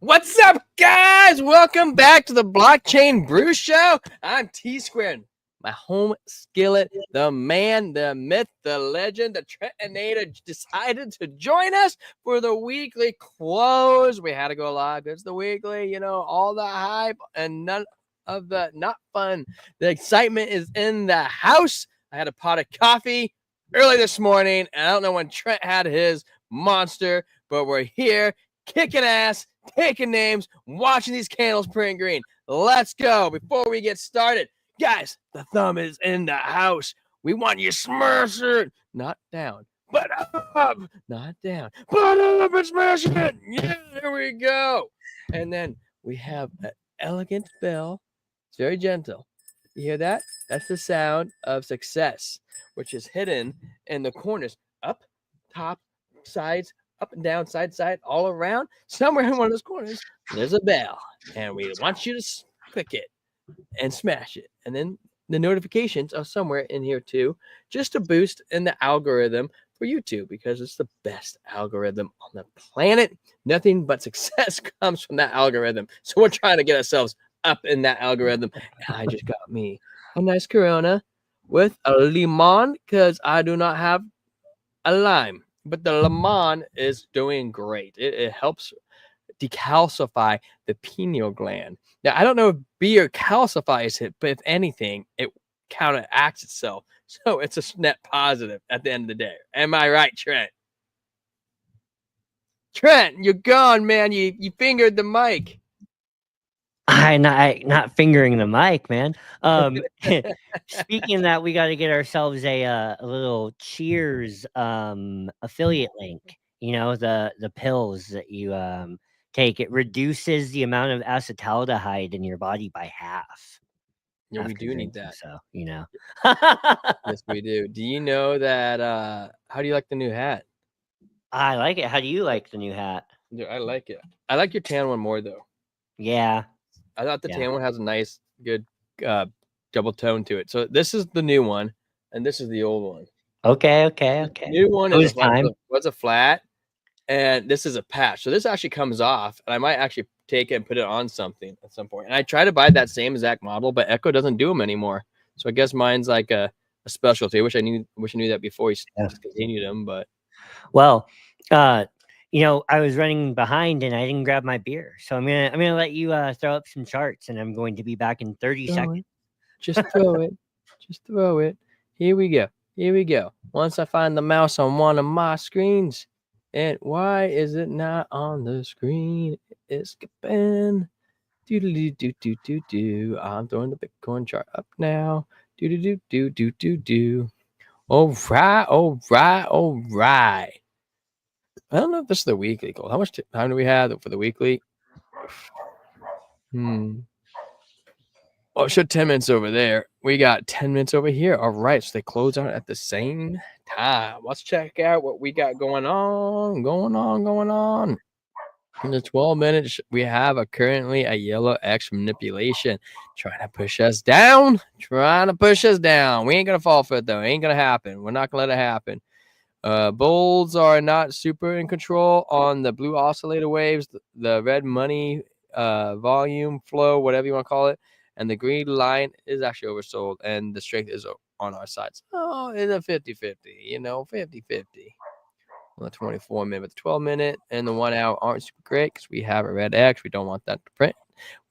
What's up, guys? Welcome back to the Blockchain Brew Show. I'm T Squared, my home skillet, the man, the myth, the legend, the Trentinator decided to join us for the weekly close. We had to go live. It's the weekly, all the hype and none of the not fun. The excitement is in the house. I had a pot of coffee early this morning, and I don't know when Trent had his monster, but we're here kicking ass, taking names, watching these candles print green. Let's go. Before we get started, guys, the thumb is in the house. We want you smash it, not down, but up, not down, but up and smash it. Yeah, there we go. And then we have an elegant bell. It's very gentle. You hear that? That's the sound of success, which is hidden in the corners, up, top, sides, up and down, side, all around. Somewhere in one of those corners, there's a bell, and we want you to click it and smash it. And then the notifications are somewhere in here too, just to boost in the algorithm for YouTube, because it's the best algorithm on the planet. Nothing but success comes from that algorithm. So we're trying to get ourselves up in that algorithm. And I just got me a nice Corona with a limon, because I do not have a lime. But the lemon is doing great. It helps decalcify the pineal gland. Now, I don't know if beer calcifies it, but if anything, it counteracts itself. So it's a net positive at the end of the day. Am I right, Trent? Trent, you're gone, man. You fingered the mic. I'm not fingering the mic, man. Speaking of that, we got to get ourselves a little Cheers affiliate link. You know, the pills that you take. It reduces the amount of acetaldehyde in your body by half. Yeah, we do need that. So, Yes, we do. Do you know that? How do you like the new hat? I like it. How do you like the new hat? Dude, I like it. I like your tan one more, though. Yeah. I thought the tan one has a nice, good double tone to it. So this is the new one, and this is the old one. Okay. The new one was a flat, and this is a patch. So this actually comes off, and I might actually take it and put it on something at some point. And I try to buy that same exact model, but Echo doesn't do them anymore. So I guess mine's like a specialty. I wish I knew that before he discontinued them. But well, I was running behind and I didn't grab my beer. So I'm gonna let you throw up some charts, and I'm going to be back in 30 seconds. Just throw it. Just throw it. Here we go. Once I find the mouse on one of my screens. And why is it not on the screen? It's skipping. Do. I'm throwing the Bitcoin chart up now. Do. All right. I don't know if this is the weekly goal. How much time do we have for the weekly? Oh, it showed 10 minutes over there. We got 10 minutes over here. All right, so they close out at the same time. Let's check out what we got going on. In the 12 minutes, we have currently a yellow X manipulation trying to push us down. We ain't going to fall for it, though. It ain't going to happen. We're not going to let it happen. Bulls are not super in control on the blue oscillator waves, the red money volume flow, whatever you want to call it. And the green line is actually oversold, and the strength is on our side. So it's a 50-50, 50-50. The 24 minute, the 12 minute, and the 1 hour aren't super great because we have a red X. We don't want that to print.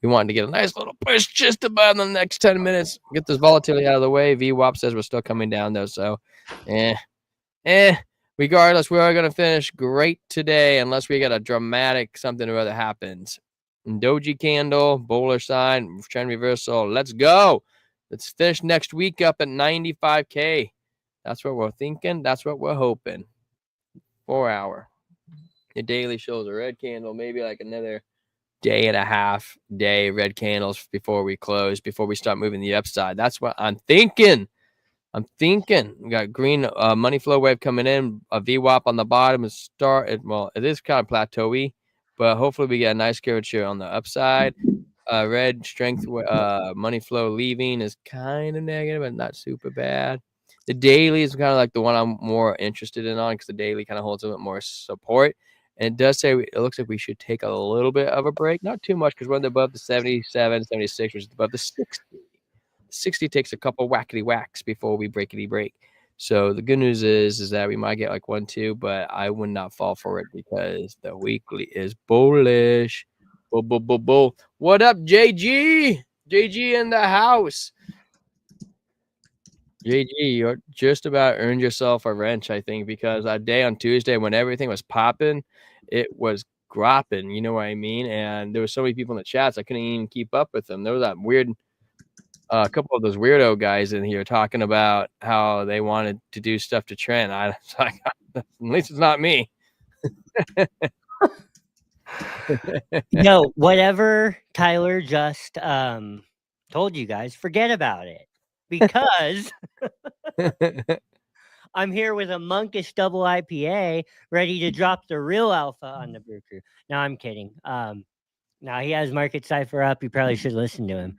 We want to get a nice little push just about in the next 10 minutes. Get this volatility out of the way. VWAP says we're still coming down, though. So, regardless, we are going to finish great today unless we get a dramatic something or other happens. Doji candle, bowler sign, trend reversal. Let's go. Let's finish next week up at 95K. That's what we're thinking. That's what we're hoping. 4 hour. The daily shows a red candle, maybe like another day and a half red candles before we close, before we start moving the upside. That's what I'm thinking. We got green money flow wave coming in, a VWAP on the bottom is it is kind of plateauy, but hopefully we get a nice curvature on the upside. Red strength money flow leaving is kind of negative, but not super bad. The daily is kind of like the one I'm more interested in on, because the daily kind of holds a bit more support. And it does say it looks like we should take a little bit of a break, not too much, because we're above the 77, 76, which is above the 60. 60 takes a couple whackety whacks before we breakity break. So the good news is that we might get like 1, 2, but I would not fall for it because the weekly is bullish. Bull, bull, bull, bull. What up, JG? JG in the house. JG, you just about earned yourself a wrench, I think, because that day on Tuesday when everything was popping, it was gropping, you know what I mean? And there were so many people in the chats, I couldn't even keep up with them. There was that weird, a couple of those weirdo guys in here talking about how they wanted to do stuff to Trent. I was like, at least it's not me. No, whatever Tyler just told you guys, forget about it, because I'm here with a monkish double IPA ready to drop the real alpha on the Brew Crew. No, I'm kidding. Now he has Market Cipher up. You probably should listen to him.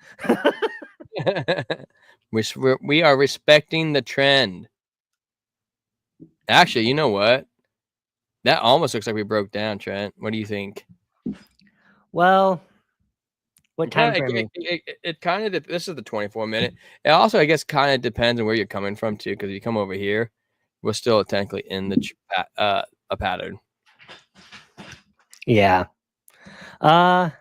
We are respecting the trend. Actually, you know what? That almost looks like we broke down, Trent. What do you think? Well, what time frame? It kind of, this is the 24-minute. It also, I guess, kind of depends on where you're coming from too, because if you come over here, we're still technically in the a pattern. Yeah. Or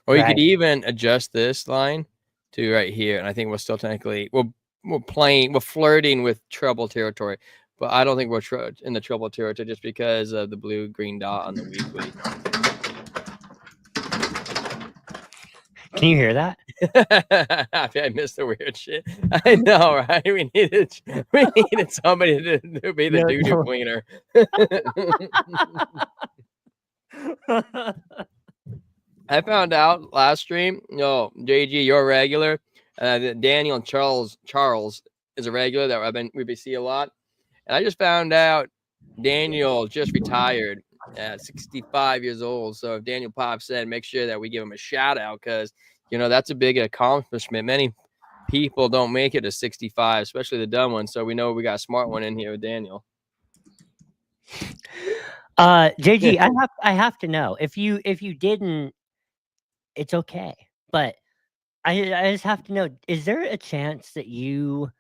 you could even adjust this line to right here, and I think we're still technically we're flirting with trouble territory, but I don't think we're in the trouble territory just because of the blue green dot on the weekly. Can you hear that? I missed the weird shit. I know, right? We needed somebody to be the doo-doo cleaner. I found out last stream, JG, you're a regular. Daniel and Charles is a regular that we see a lot. And I just found out Daniel just retired at 65 years old. So if Daniel pops in, make sure that we give him a shout out, because that's a big accomplishment. Many people don't make it to 65, especially the dumb ones. So we know we got a smart one in here with Daniel. JG, I have to know, if you didn't, it's okay, but I just have to know, is there a chance that you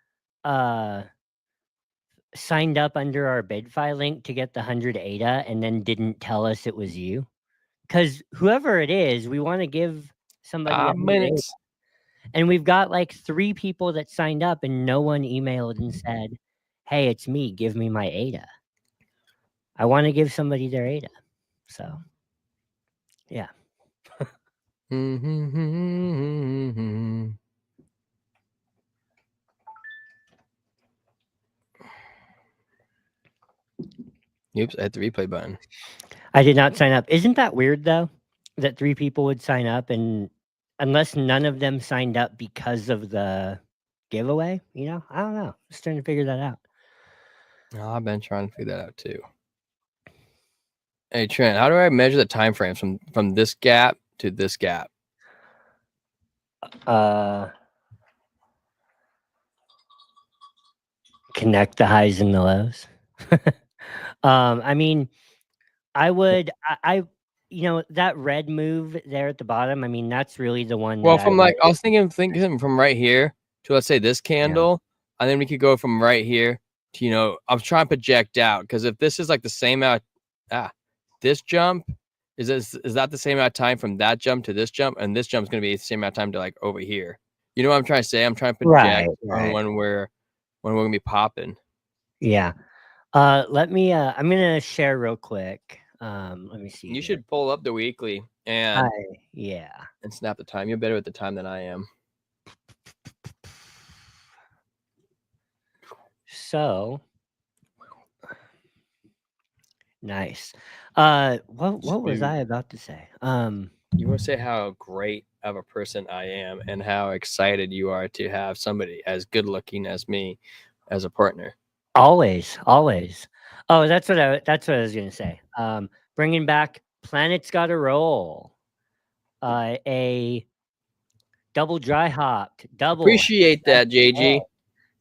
signed up under our BidFi link to get the 100 ADA and then didn't tell us it was you? Because whoever it is, we want to give somebody minutes. And we've got like 3 people that signed up and no one emailed and said, hey, it's me, give me my ADA. I want to give somebody their ADA. So, yeah. Oops, I hit the replay button. I did not sign up. Isn't that weird, though, that 3 people would sign up, and unless none of them signed up because of the giveaway? I don't know. Just trying to figure that out. Oh, I've been trying to figure that out too. Hey, Trent, how do I measure the time frames from this gap to this gap? Connect the highs and the lows. I mean, I would, that red move there at the bottom, I mean, that's really the one. Well, I was thinking from right here to, let's say, this candle, and then we could go from right here to, I was trying to project out, because if this is like the same amount, this jump, is that the same amount of time from that jump to this jump, and this jump is going to be the same amount of time to like over here. You know what I'm trying to say? I'm trying to project on when we're going to be popping. Yeah. Let me, I'm going to share real quick. Let me see. You should pull up the weekly and and snap the time. You're better at the time than I am. So nice. What was I about to say? You want to say how great of a person I am and how excited you are to have somebody as good looking as me as a partner. Always. Oh, that's what I was going to say. Bringing back Planet's Gotta Roll. A double dry hopped, double. Appreciate that, JG.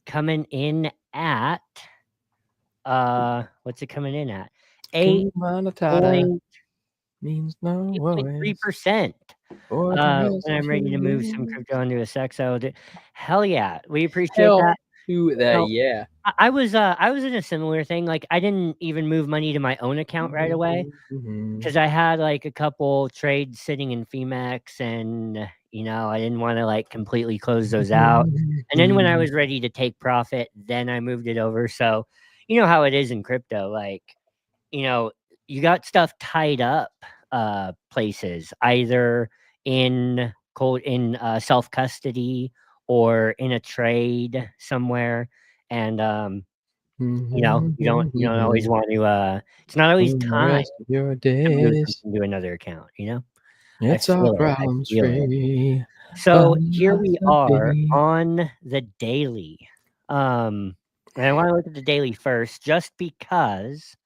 Coming in at, what's it coming in at? 8.2 means no worries 3%. for the rest When I'm of ready to your move some days. crypto onto a Sexo. Hell yeah, we appreciate Hell that. to that, So yeah. I was in a similar thing. Like I didn't even move money to my own account right away because I had like a couple trades sitting in Femex, and I didn't want to like completely close those out. And then when I was ready to take profit, then I moved it over. So you know how it is in crypto, like you know, you got stuff tied up places, either in self custody or in a trade somewhere, and you don't always want to. It's not always for the time rest of your to move days. something to another account. I It's all feel it. I problems feel it. free. So here we are Philosophy. on the daily. And I want to look at the daily first, just because.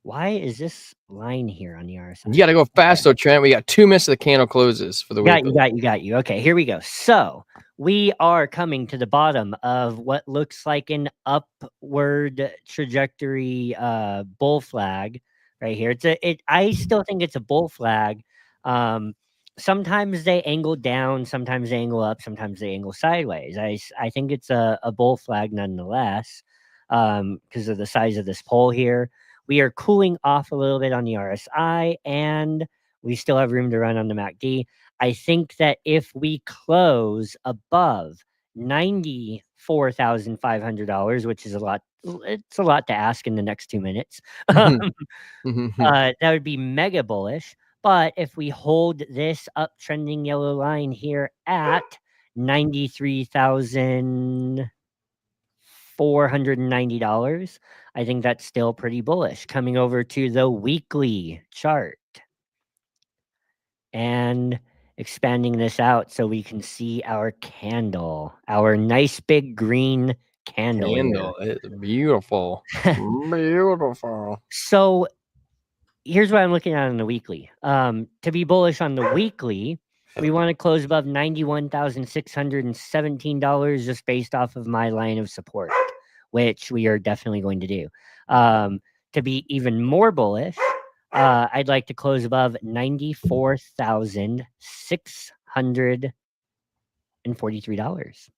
Why is this line here on the RSI? You got to go fast, Okay. though, Trent. We got 2 minutes of the candle closes for the week. Got you. Okay, here we go. So we are coming to the bottom of what looks like an upward trajectory bull flag right here. I still think it's a bull flag. Sometimes they angle down, sometimes they angle up, sometimes they angle sideways. I think it's a bull flag nonetheless, because of the size of this pole here. We are cooling off a little bit on the RSI, and we still have room to run on the MACD. I think that if we close above $94,500, which is a lot, it's a lot to ask in the next 2 minutes. That would be mega bullish. But if we hold this uptrending yellow line here at 93,490, I think that's still pretty bullish. Coming over to the weekly chart and expanding this out so we can see our candle, our nice big green candle Candle is beautiful. Beautiful. So here's what I'm looking at on the weekly. To be bullish on the weekly, we want to close above $91,617 just based off of my line of support, which we are definitely going to do. To be even more bullish, I'd like to close above $94,643,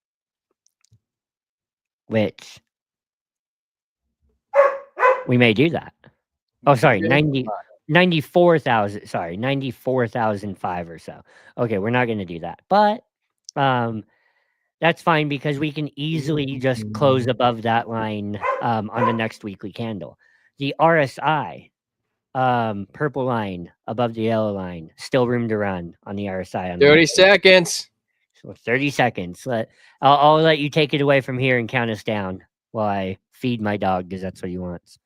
which we may do that. Oh, sorry, 94,000. Sorry, 94,005 or so. Okay, we're not going to do that, but that's fine because we can easily just close above that line on the next weekly candle. The RSI, purple line above the yellow line, still room to run on the RSI. On 30 seconds. So 30 seconds. I'll let you take it away from here and count us down while I feed my dog because that's what he wants.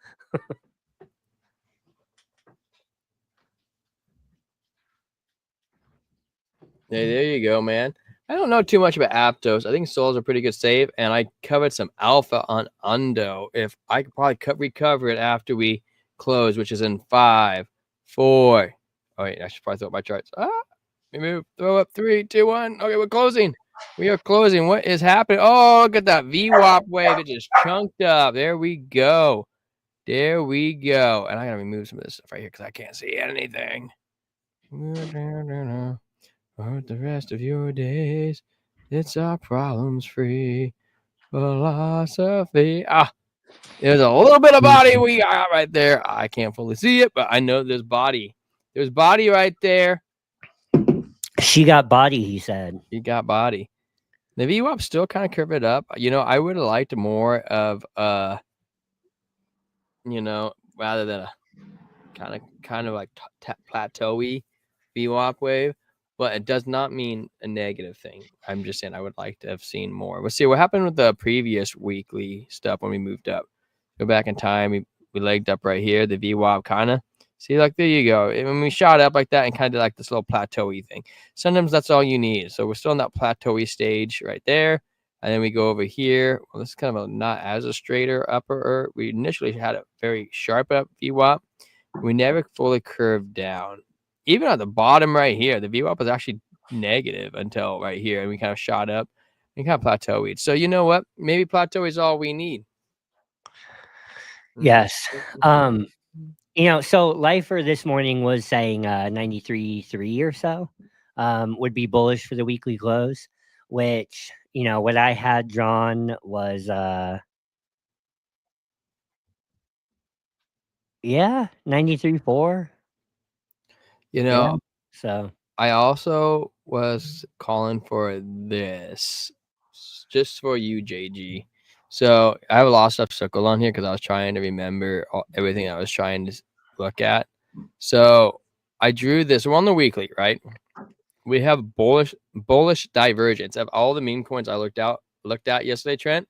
Hey, there you go, man. I don't know too much about Aptos. I think Sol's a pretty good save, and I covered some alpha on Undo. If I could probably recover it after we close, which is in 5, 4. Oh wait, I should probably throw up my charts. We move. Throw up 3, 2, 1. Okay, we're closing. We are closing. What is happening? Oh, look at that VWAP wave. It just chunked up. There we go. There we go. And I gotta remove some of this stuff right here because I can't see anything. For the rest of your days, it's our problems free philosophy. There's a little bit of body we got right there. I can't fully see it, but I know there's body. There's body right there. She got body, he said. She got body. The VWAP still kind of curved it up. I would have liked more of rather than a kind of like plateauy VWAP wave, but it does not mean a negative thing. I'm just saying I would like to have seen more. Let's see what happened with the previous weekly stuff when we moved up. Go back in time, we legged up right here. The VWAP kind of see, like, there you go. When we shot up like that and kind of like this little plateauy thing, sometimes that's all you need. So we're still in that plateauy stage right there. And then we go over here. Well, this is kind of not as a straighter upper. We initially had a very sharp up VWAP. We never fully curved down. Even at the bottom right here, the VWAP was actually negative until right here, and we kind of shot up and kind of plateaued. So you know what? Maybe plateau is all we need. Yes. So Lifer this morning was saying 93.3 or so would be bullish for the weekly close, which, what I had drawn was, yeah, 93.4. You Yeah. know, So, I also was calling for this just for you, JG. So I have a lot of stuff circled on here because I was trying to remember everything I was trying to look at. So I drew this. We're on the weekly, right? We have bullish divergence of all the meme coins I looked at yesterday, Trent.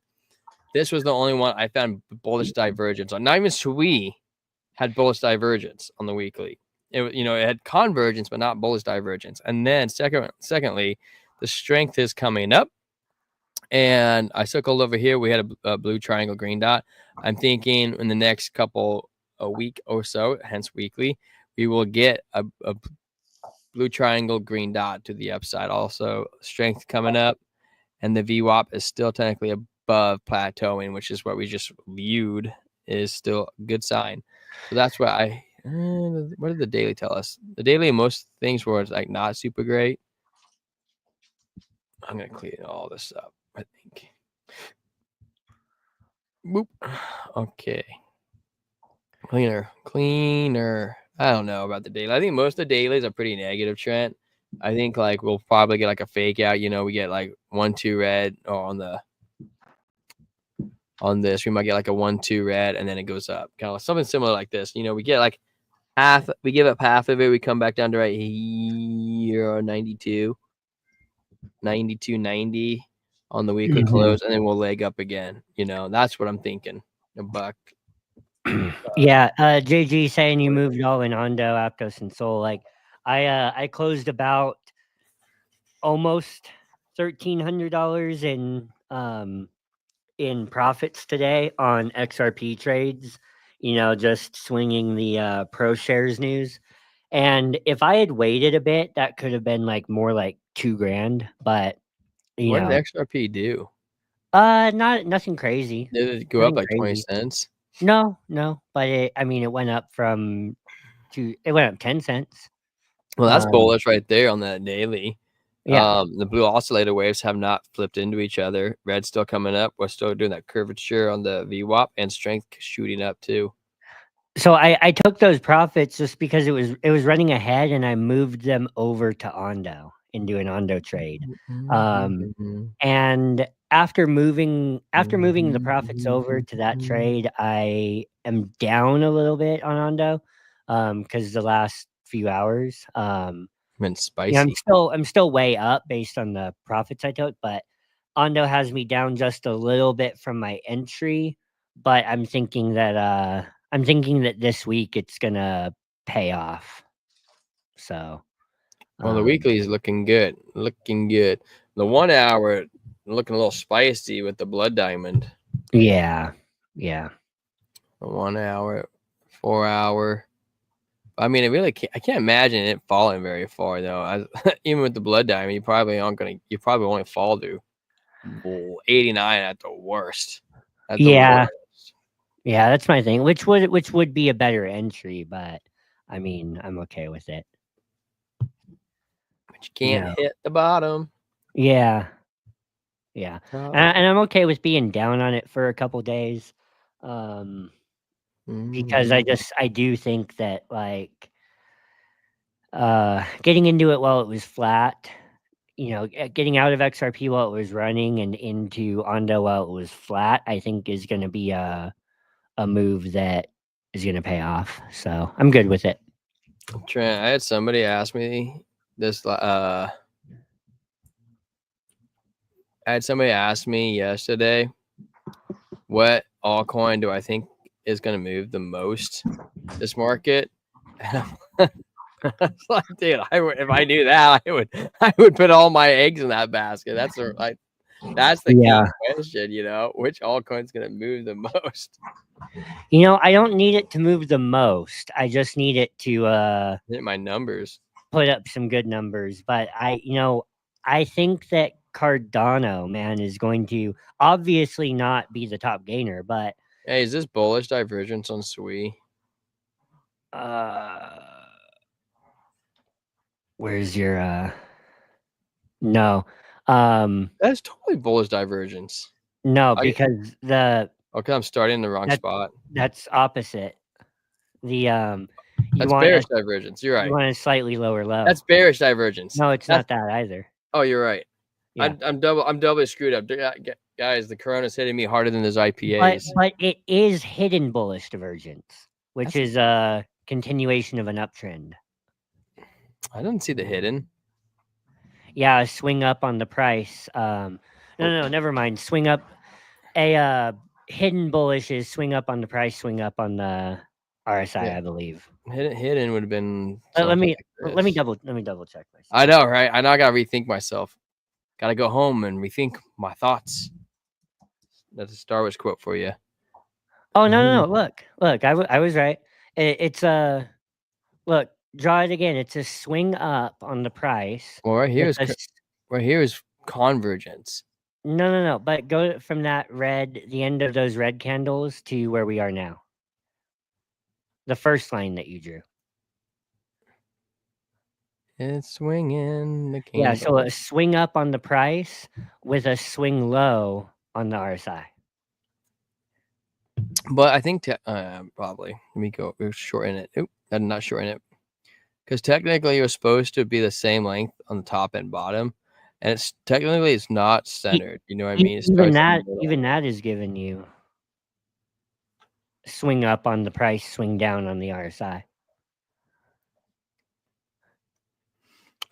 This was the only one I found bullish divergence on. Not even Sui had bullish divergence on the weekly. It had convergence, but not bullish divergence. And then secondly, the strength is coming up. And I circled over here. We had a blue triangle, green dot. I'm thinking in the next a week or so, hence weekly, we will get a blue triangle, green dot to the upside. Also, strength coming up, and the VWAP is still technically above plateauing, which is what we just viewed is still a good sign. So that's what what did the daily tell us? The daily, most things were like not super great. I'm gonna clean all this up, I think. Boop. Okay. Cleaner. I don't know about the daily. I think most of the dailies are pretty negative, Trent. I think like we'll probably get like a fake out. We get like 1-2 red on this. We might get like a 1-2 red and then it goes up. Kind of something similar like this. We get like half, we give up half of it. We come back down to right here, 92, 90 on the weekly close, and then we'll leg up again. That's what I'm thinking. A buck. yeah, JG saying you moved all in Ondo, Aptos, and Soul. Like, I closed about almost $1,300 in profits today on XRP trades. Just swinging the pro shares news. And if I had waited a bit, that could have been like more like $2,000. But What did XRP do? nothing crazy. Did it go up Nothing like 20 crazy. cents? No, but it went up it went up 10 cents. Well, that's Um, bullish right there on that daily. yeah. The blue oscillator waves have not flipped into each other. Red's still coming up. We're still doing that curvature on the VWAP and strength shooting up too. So I took those profits just because it was running ahead, and I moved them over to Ondo and do an Ondo trade. Um, and after moving the profits over to that trade, I am down a little bit on Ondo because the last few hours. Been spicy. I'm still way up based on the profits I took, but Ondo has me down just a little bit from my entry. But I'm thinking that this week it's gonna pay off. So, Well, the weekly is looking good. Looking good. The 1 hour looking a little spicy with the blood diamond. yeah. The 1 hour, 4 hour. I mean, I can't imagine it falling very far though. Even with the blood diamond, you probably only fall to 89 at the worst. At the Yeah. worst. Yeah, that's my thing. Which would be a better entry, but I mean, I'm okay with it. But you can't hit the bottom. Yeah. Yeah. And I'm okay with being down on it for a couple days. Because I do think that like getting into it while it was flat, getting out of XRP while it was running and into Ondo while it was flat, I think is going to be a move that is going to pay off. So I'm good with it. Trent, I had somebody ask me this. I had somebody ask me yesterday, what altcoin do I think is going to move the most this market? It's like, dude, if I knew that, I would put all my eggs in that basket. That's the key question. Which altcoin's going to move the most? I don't need it to move the most. I just need it to hit my numbers, put up some good numbers. But I think that Cardano, man, is going to obviously not be the top gainer, but hey, is this bullish divergence on SWI? Where's your no. That's totally bullish divergence. No, I- because the Okay, I'm starting in the wrong spot. that's opposite. The you That's want bearish divergence. You're you right. want a slightly lower low. That's bearish divergence. No, it's That's not that either. oh, you're right. Yeah. I'm doubly screwed up. Guys, the corona's hitting me harder than those IPAs. But it is hidden bullish divergence, which That's- is a continuation of an uptrend. I don't see the hidden. Yeah, a swing up on the price. No, never mind. Swing up. A hidden bullish is swing up on the price, swing up on the RSI, Yeah. I believe. Hidden would have been. Let me like double check myself. I know, right? I know. I gotta rethink myself. Gotta go home and rethink my thoughts. That's a Star Wars quote for you. Oh no! Look! I was right. It's a look. Draw it again. It's a swing up on the price. Well, right here is convergence. No. But go from that red, the end of those red candles to where we are now. The first line that you drew. It's swinging the candle. Yeah, so a swing up on the price with a swing low on the RSI. But I think probably. Let me go. We're shorten it. Oop, I'm not shorten it. Because technically, you're supposed to be the same length on the top and bottom, and it's technically it's not centered. You know what I mean? Even that is giving you swing up on the price, swing down on the RSI.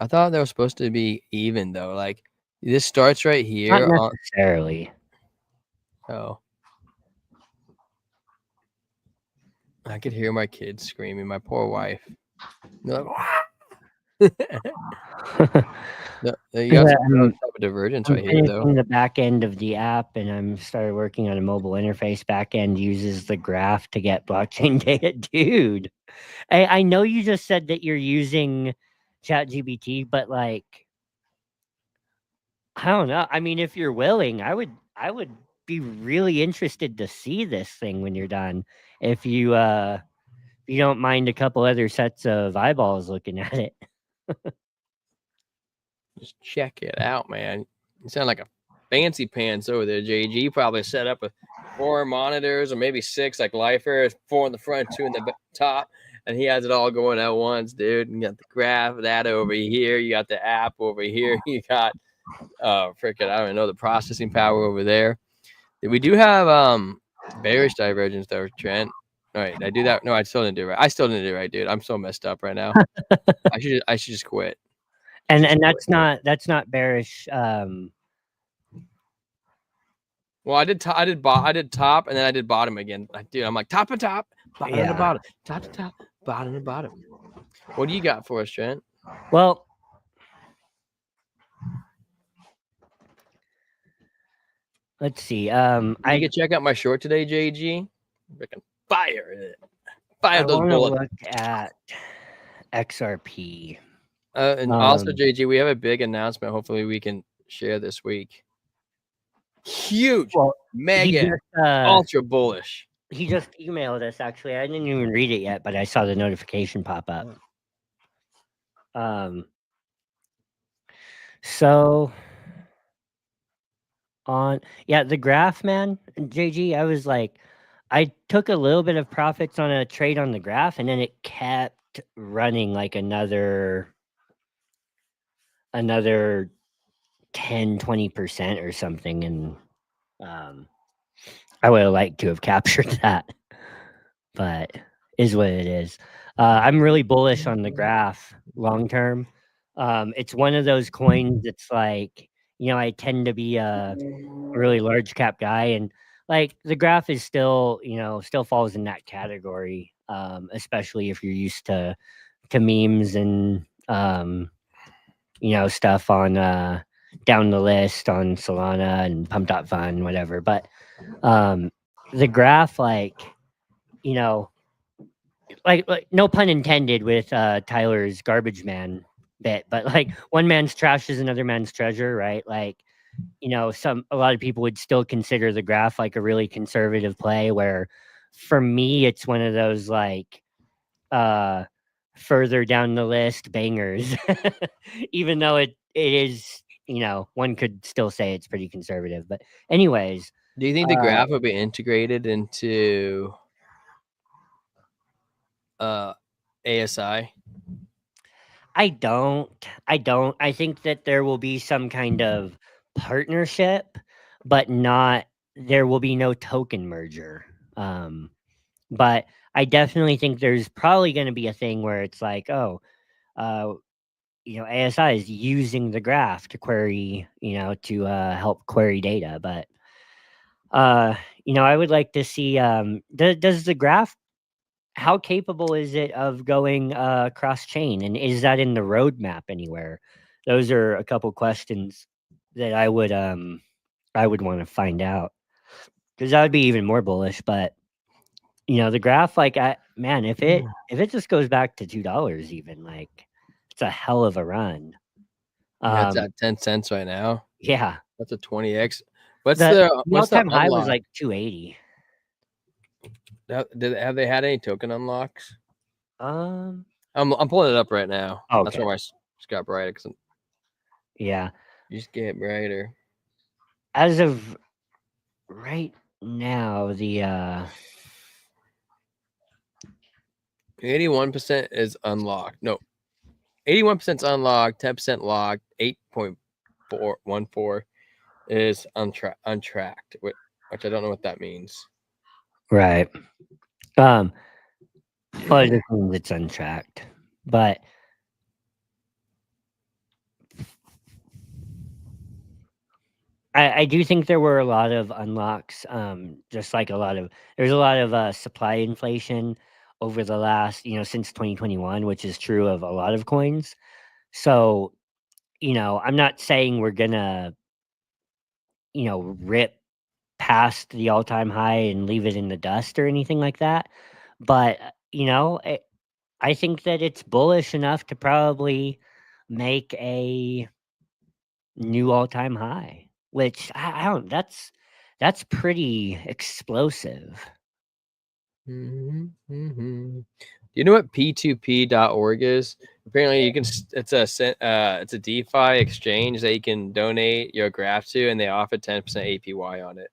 I thought they were supposed to be even though. Like this starts right here. Not necessarily. Oh. I could hear my kids screaming. My poor wife. They're like, you got some type of divergence right here, though. The back end of the app, and I'm started working on a mobile interface. Back end uses the graph to get blockchain data, dude. I know you just said that you're using ChatGPT, but like, I don't know. I mean, if you're willing, I would be really interested to see this thing when you're done. If you don't mind a couple other sets of eyeballs looking at it. Just check it out, man. You sound like a fancy pants over there, JG. Probably set up with 4 monitors or maybe 6, like Lifer, 4 in the front, 2 in the top, and he has it all going at once, dude. You got the graph that over here. You got the app over here. You got freaking I don't even know the processing power over there. We do have bearish divergence though, Trent. All right, did I do that? No, I still didn't do it right. I still didn't do it right, dude. I'm so messed up right now. I should just quit. And that's not bearish. Well, I did top, and then I did bottom again. Dude, I'm like top to top, bottom to bottom, top to top, bottom to bottom. What do you got for us, Trent? Well, let's see. I can check out my short today, JG. Freaking fire it. Fire those bullets. Look at XRP. And also, JG, we have a big announcement. Hopefully, we can share this week. Huge, mega, ultra bullish. He just emailed us. Actually, I didn't even read it yet, but I saw the notification pop up. So the graph, man, JG. I was like, I took a little bit of profits on a trade on the graph, and then it kept running like another 10-20% or something, and I would have liked to have captured that, but is what it is. I'm really bullish on the graph long term. It's one of those coins that's like, I tend to be a really large cap guy, and like the graph is still falls in that category, especially if you're used to memes and stuff on down the list on Solana and Pump.Fun, whatever. But the graph, like no pun intended with Tyler's garbage man bit, but like one man's trash is another man's treasure, right? Like, a lot of people would still consider the graph like a really conservative play, where for me, it's one of those like, further down the list bangers, even though it is, one could still say it's pretty conservative. But anyways, Do you think the graph would be integrated into ASI? I don't. I think that there will be some kind of partnership, but not there will be no token merger. But I definitely think there's probably going to be a thing where it's like, oh, uh, ASI is using the graph to query, to help query data. But I would like to see does the graph, how capable is it of going cross chain, and is that in the roadmap anywhere? Those are a couple questions that I would want to find out, because that would be even more bullish. But the graph, like, man, if it just goes back to $2, even, like, it's a hell of a run. That's at 10 cents right now. Yeah, That's a 20x. What's the the all-time high was unlock? like 280. Have they had any token unlocks? Um, I'm pulling it up right now. That's okay, why my just got brighter. Cause yeah. you just get brighter. As of right now, the 81% is unlocked. No, 81% is unlocked. 10% locked. 8.414 is untracked, which I don't know what that means. right. Well, it just means it's untracked, but I do think there were a lot of unlocks. Just like there's a lot of supply inflation over the last, since 2021, which is true of a lot of coins. So, I'm not saying we're gonna, rip past the all-time high and leave it in the dust or anything like that. But, I think that it's bullish enough to probably make a new all-time high, which I don't. That's pretty explosive. Do you know what p2p.org is? Apparently, you can. It's a DeFi exchange that you can donate your graph to, and they offer 10% APY on it.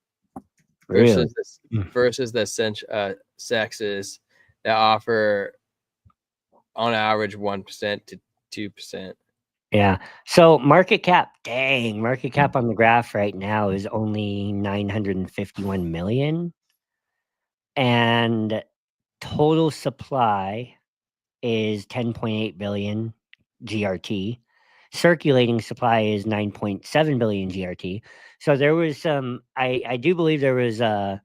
Really? Versus the sexes that offer on average 1% to 2%. Yeah. So market cap on the graph right now is only 951 million, and total supply is 10.8 billion GRT. Circulating supply is 9.7 billion GRT. So there was I do believe there was a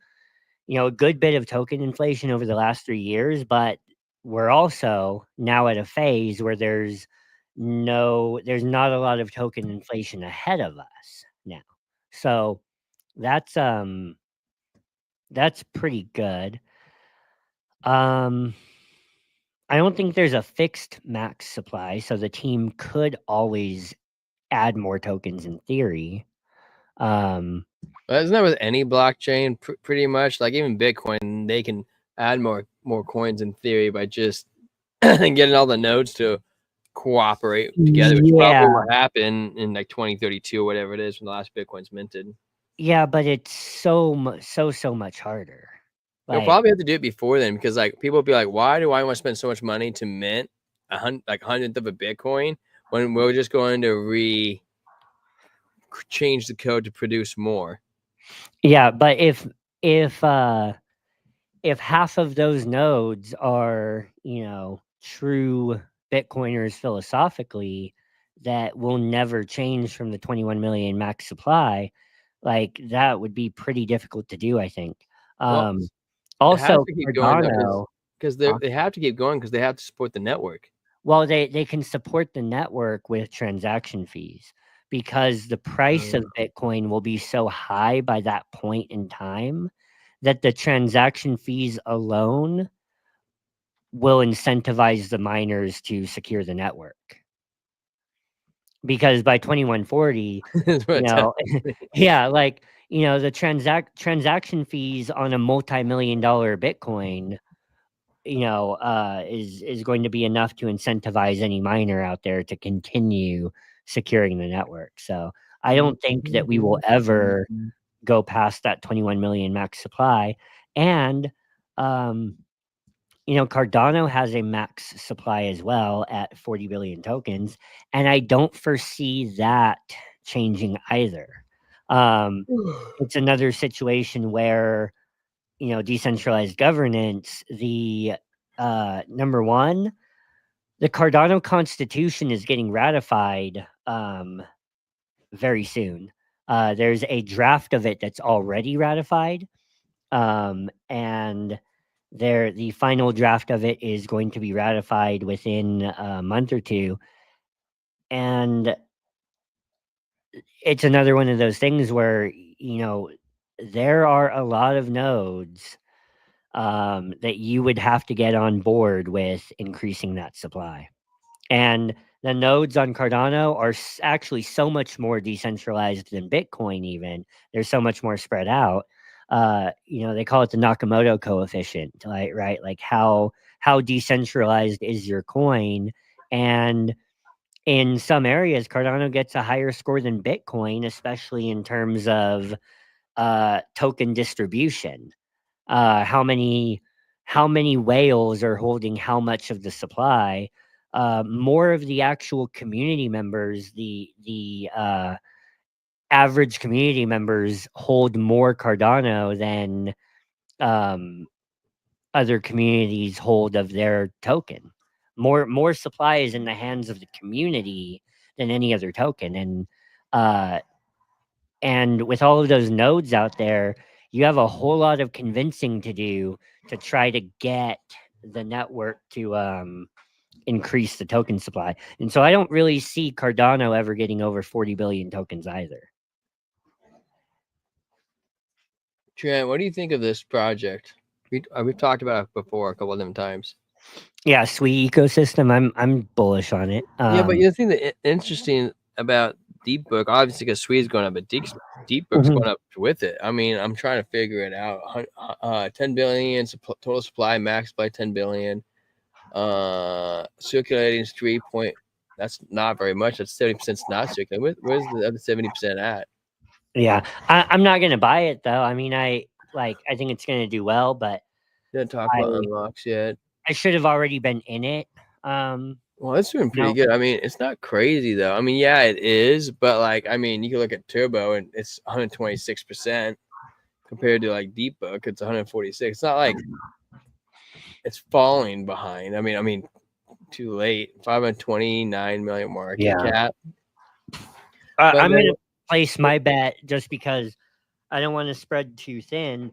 good bit of token inflation over the last 3 years, but we're also now at a phase where there's not a lot of token inflation ahead of us now. So that's pretty good. I don't think there's a fixed max supply, so the team could always add more tokens in theory. Isn't that with any blockchain? Pretty much, like even Bitcoin, they can add more coins in theory by just getting all the nodes to cooperate together, which probably will happen in like 2032 or whatever it is when the last Bitcoin's minted. Yeah, but it's so much harder. They'll probably have to do it before then, because like people will be like, why do I want to spend so much money to mint like 100th of a Bitcoin when we're just going to change the code to produce more? Yeah, but if half of those nodes are, true Bitcoiners philosophically, that will never change from the 21 million max supply, like that would be pretty difficult to do, I think. Also, Cardano, because they have to keep going because they have to support the network. well, they can support the network with transaction fees, because the price of Bitcoin will be so high by that point in time that the transaction fees alone will incentivize the miners to secure the network. Because by 2140, yeah, like, the transaction fees on a multi-million-dollar Bitcoin is going to be enough to incentivize any miner out there to continue securing the network. So I don't think that we will ever go past that 21 million max supply. And Cardano has a max supply as well at 40 billion tokens, and I don't foresee that changing either. It's another situation where decentralized governance, the number one, the Cardano Constitution is getting ratified very soon. There's a draft of it that's already ratified, and the final draft of it is going to be ratified within a month or two. And it's another one of those things where there are a lot of nodes that you would have to get on board with increasing that supply. And the nodes on Cardano are actually so much more decentralized than Bitcoin even. They're so much more spread out. They call it the Nakamoto coefficient, right? Like how decentralized is your coin? And in some areas, Cardano gets a higher score than Bitcoin, especially in terms of token distribution. How many whales are holding how much of the supply? More of the actual community members, the average community members hold more Cardano than other communities hold of their token. More supply is in the hands of the community than any other token, and with all of those nodes out there, you have a whole lot of convincing to do to try to get the network to increase the token supply. And so I don't really see Cardano ever getting over 40 billion tokens either. Trent, what do you think of this project? We've talked about it before a couple of different times. Yeah, Sui ecosystem. I'm bullish on it. Yeah, but the thing that interesting about DeepBook, obviously, because Sui is going up, but DeepBook's going up with it. I mean, I'm trying to figure it out. 10 billion total supply, max by 10 billion. Circulating is 3 point. That's not very much. That's 70% not circulating. Where's the other 70% at? Yeah, I'm not gonna buy it though. I mean, I think it's gonna do well, but Didn't talk about unlocks yet. I should have already been in it. Well, it's doing pretty good. I mean, it's not crazy though. I mean, yeah, it is, but you can look at Turbo and it's 126% compared to DeepBook, it's 146. It's not like it's falling behind. I mean, too late. 529 million market cap. I'm gonna place my bet just because I don't want to spread too thin.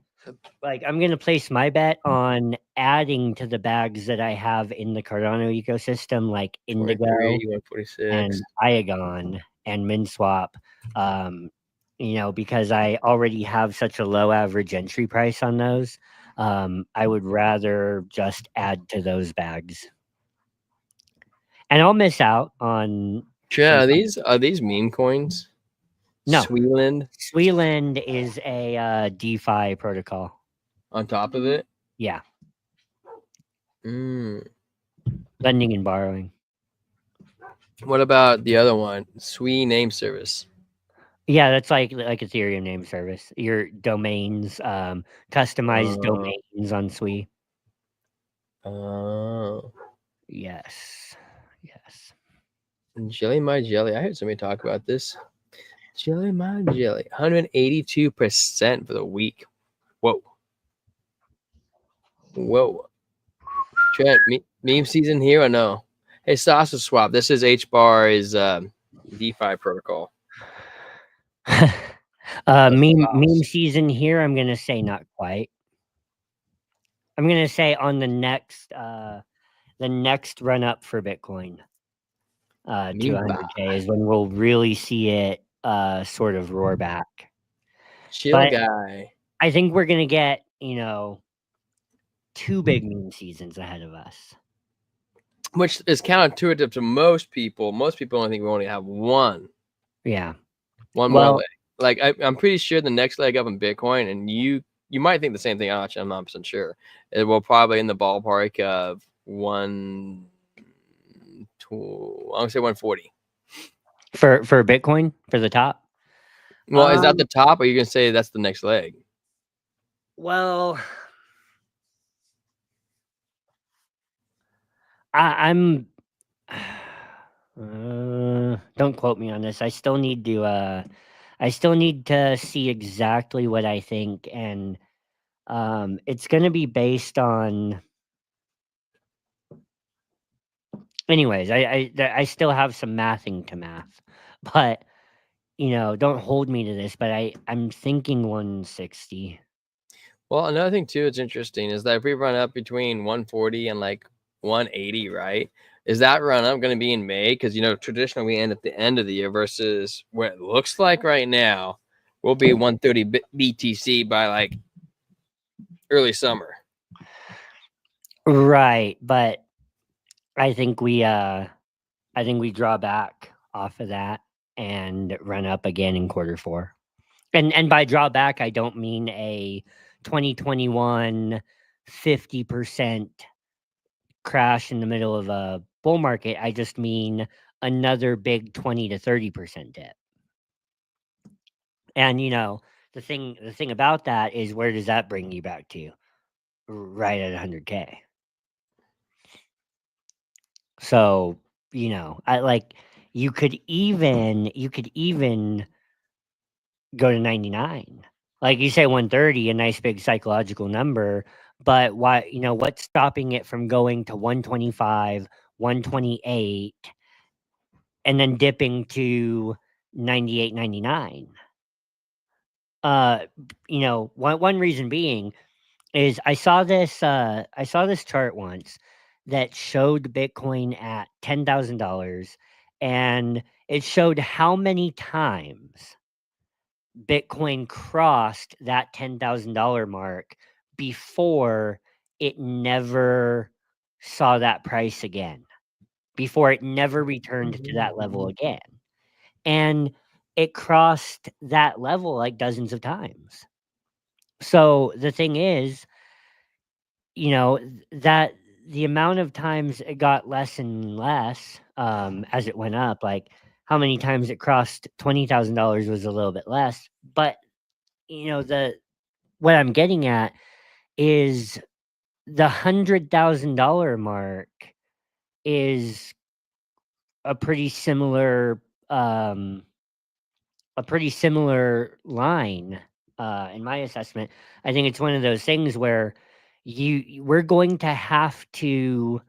I'm going to place my bet on adding to the bags that I have in the Cardano ecosystem, like Indigo and Iagon and MinSwap, because I already have such a low average entry price on those. I would rather just add to those bags. And I'll miss out on... Yeah, are these meme coins? No. Sweeland is a DeFi protocol. On top of it? Yeah. Lending and borrowing. What about the other one? Sui name service. Yeah, that's like Ethereum name service. Your domains, customized domains on Sui. Oh. Yes. Jelly my jelly. I heard somebody talk about this. Jelly my jelly. 182% for the week. Whoa. Trent, meme season here or no? Hey, Sausage Swap. This is HBar's DeFi protocol. Meme season here, I'm going to say not quite. I'm going to say on the next run up for Bitcoin. 200K is when we'll really see it sort of roar back. Chill guy. I think we're going to get, 2 big meme seasons ahead of us. Which is counterintuitive to most people. Most people only think we only have one. Yeah. One more leg. I'm pretty sure the next leg up in Bitcoin, and you you might think the same thing. Actually, I'm not 100% sure. It will probably in the ballpark of one. I'm gonna say 140. For Bitcoin for the top. Well, is that the Um, top, or you gonna say that's the next leg? well, I'm. Don't quote me on this. I still need to. I still need to see exactly what I think, and it's going to be based on. Anyways, I still have some mathing to math, but don't hold me to this. But I'm thinking 160. Well, another thing too, it's interesting is that if we run up between 140 and like 180, right? Is that run up going to be in May? Because traditionally we end at the end of the year versus what it looks like right now will be 130 BTC by like early summer. Right, but I think we draw back off of that and run up again in quarter four. And by drawback, I don't mean a 2021 50% crash in the middle of a bull market. I just mean another big 20 to 30% dip. And the thing about that is, where does that bring you back to? Right at 100K. So, I like you could even go to 99. Like you say 130, a nice big psychological number, but what's stopping it from going to 125, 128 and then dipping to 98, 99? One reason being is I saw this chart once that showed Bitcoin at $10,000, and it showed how many times Bitcoin crossed that $10,000 mark before it never saw that price again, before it never returned to that level again. And it crossed that level like dozens of times. So the thing is, that the amount of times it got less and less as it went up, like how many times it crossed $20,000 was a little bit less. But the what I'm getting at is the $100,000 mark is a pretty similar um a pretty similar line in my assessment. I think it's one of those things where we're going to have to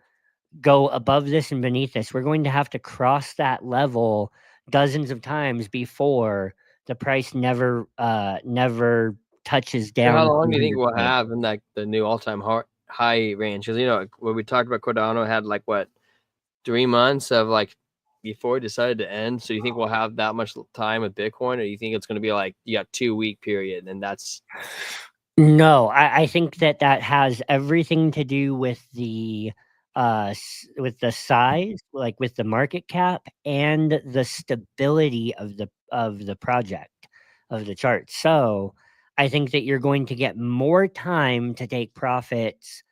go above this and beneath this. We're going to have to cross that level dozens of times before the price never touches So how down long do you think we'll 200K. have in like the new all-time high range? Because when we talked about Cardano had like what 3 months of like before it decided to end. So you think we'll have that much time with Bitcoin, or you think it's going to be like you got 2 week period and that's No, I think that has everything to do with with the size, like with the market cap and the stability of the project, of the chart. So I think that you're going to get more time to take profits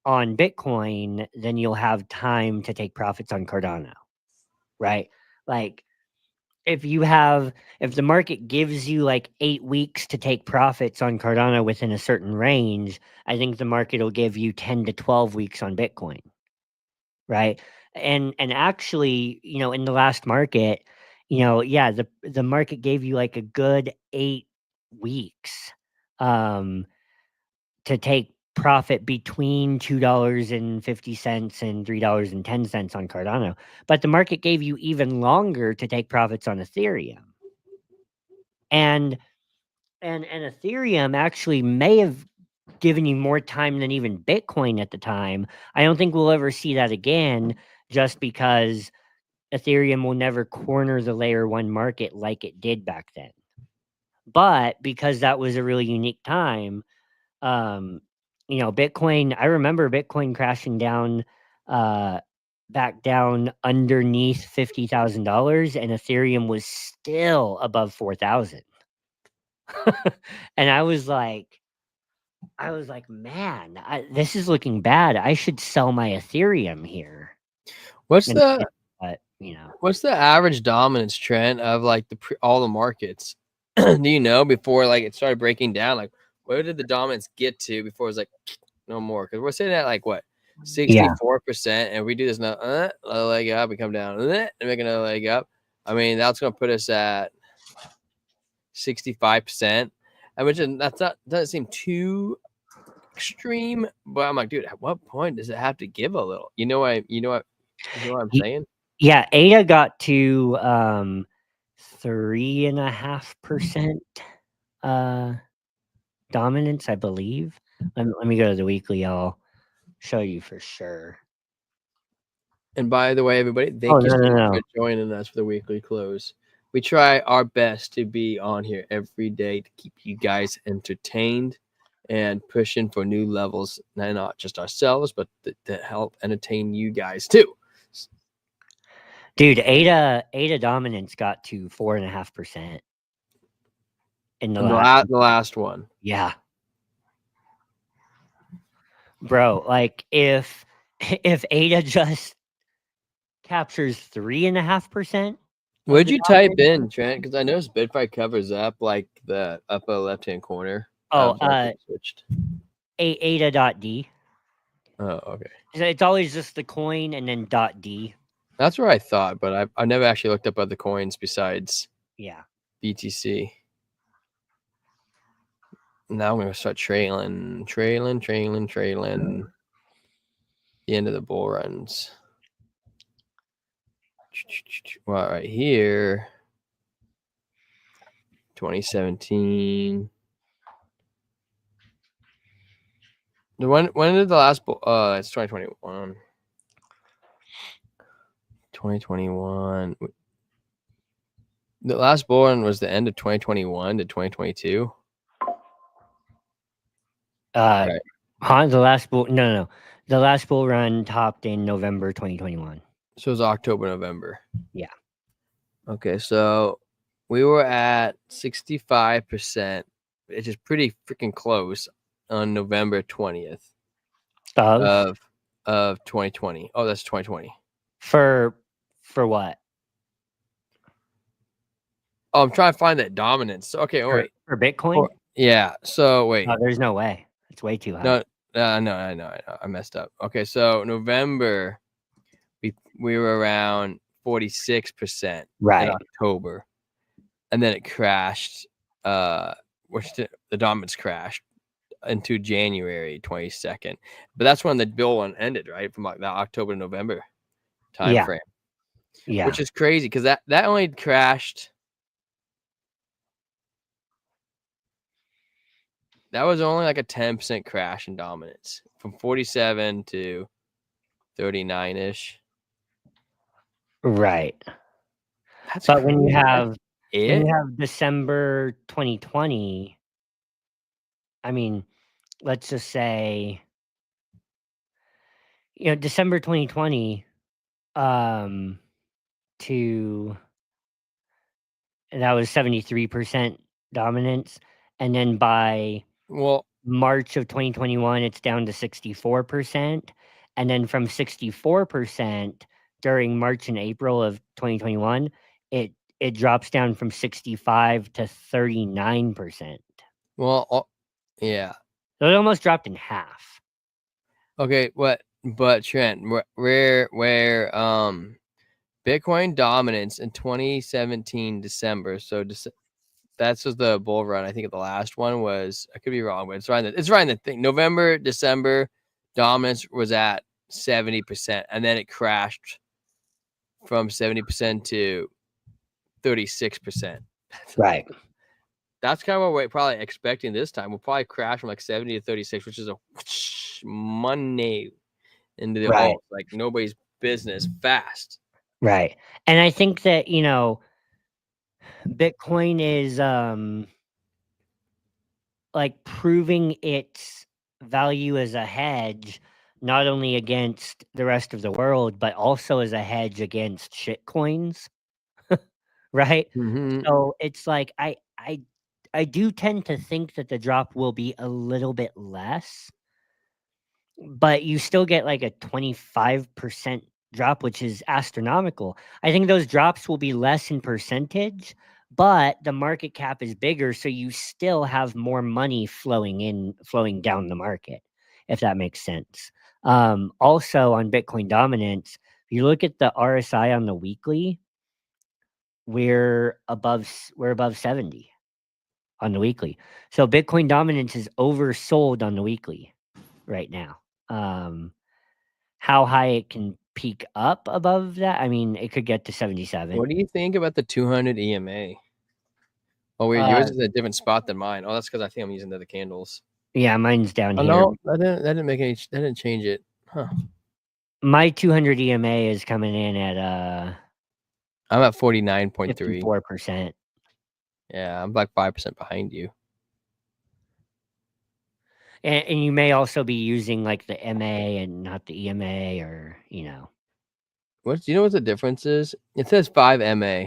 on Bitcoin than you'll have time to take profits on Cardano, right? Like, if the market gives you like 8 weeks to take profits on Cardano within a certain range, I think the market will give you 10 to 12 weeks on Bitcoin, right? And actually, in the last market, yeah, the market gave you like a good 8 weeks um to take profit between $2.50 and $3.10 on Cardano. But the market gave you even longer to take profits on Ethereum. And Ethereum actually may have given you more time than even Bitcoin at the time. I don't think we'll ever see that again, just because Ethereum will never corner the layer one market like it did back then. But because that was a really unique time, Bitcoin, I remember Bitcoin crashing down uh back down underneath $50,000, and Ethereum was still above 4,000. And I was like, I was like, man, this is looking bad. I should sell my Ethereum here. What's And, the but you know, what's the average dominance trend of like all the markets? Do you know before like it started breaking down? Like, where did the dominance get to before it was like no more? Because we're sitting at like what yeah, 64%, and we do this now, a leg up, we come down, and make another leg up. I mean, that's gonna put us at 65%. I mentioned that's not doesn't seem too extreme, but I'm like, dude, at what point does it have to give a little? You know what I'm saying? yeah. ADA got to 3.5% dominance, I believe. Let me go to the weekly. I'll show you for sure. And by the way, everybody, Oh thank you no, so no, much no. for joining us for the weekly close. We try our best to be on here every day to keep you guys entertained and pushing for new levels, and not just ourselves, but to help entertain you guys too. Dude, ADA dominance got to 4.5% in the And last. the last one. Yeah, bro. Like if ADA just captures 3.5%. of Where'd the you type dominance. in, Trent? Because I noticed Bitfight covers up like the upper left-hand corner. Oh, Switched. ADA.D. Oh, okay. It's always just the coin and then .D. That's what I thought, but I never actually looked up other coins besides Yeah. BTC. Now I'm gonna start trailing. The end of the bull runs. Well, right here, 2017. When did the last bull? It's 2021. 2021. The last bull run was the end of 2021 to 2022. Right. The last bull. No. The last bull run topped in November 2021. So it was October, November. Yeah. Okay, so we were at 65%, which is pretty freaking close on November 20th Of of 2020. Oh, that's 2020. for what? Oh, I'm trying to find that dominance. Okay, wait. For Bitcoin? Yeah. So wait. Oh, there's no way. It's way too high. No, I know. I messed up. Okay, so November, we were around 46% Right. in October, and then it crashed. Which the dominance crashed into January 22nd. But that's when the bill one ended, right? From like that October to November time frame. Yeah. Which is crazy because that only crashed. That was only like a 10% crash in dominance from 47 to 39-ish. Right. That's But crazy. when you have It? December 2020, I mean, let's just say, December 2020 to that was 73% dominance, and then by Well, March of 2021 it's down to 64%, and then from 64% during March and April of 2021 it drops down from 65 to 39%. well, yeah. So it almost dropped in half. Okay, but Trent, where Bitcoin dominance in 2017 December. So that's just the bull run. I think the last one was, I could be wrong, but it's right in the thing. November, December dominance was at 70%, and then it crashed from 70% to 36%. Right. That's kind of what we're probably expecting this time. We'll probably crash from like 70 to 36, which is a money into the hole. Like nobody's business fast. Right. And I think that, Bitcoin is like proving its value as a hedge, not only against the rest of the world, but also as a hedge against shit coins. Right. Mm-hmm. So it's like I I do tend to think that the drop will be a little bit less, but you still get like a 25% drop, which is astronomical. I think those drops will be less in percentage, but the market cap is bigger, so you still have more money flowing down the market, if that makes sense. Also on Bitcoin dominance, if you look at the RSI on the weekly, we're above 70 on the weekly. So Bitcoin dominance is oversold on the weekly right now. How high it can peak up above that? I mean, it could get to 77. What do you think about the 200 EMA? Oh wait, yours is a different spot than mine. Oh, that's because I think I'm using the other candles. Yeah, mine's down Oh here. no, that didn't make any. That didn't change it. Huh. My 200 EMA is coming in at I'm at 49.3. 54%. Yeah, I'm like 5% behind you. And you may also be using like the MA and not the EMA, or Do you know what the difference is? It says 5 MA.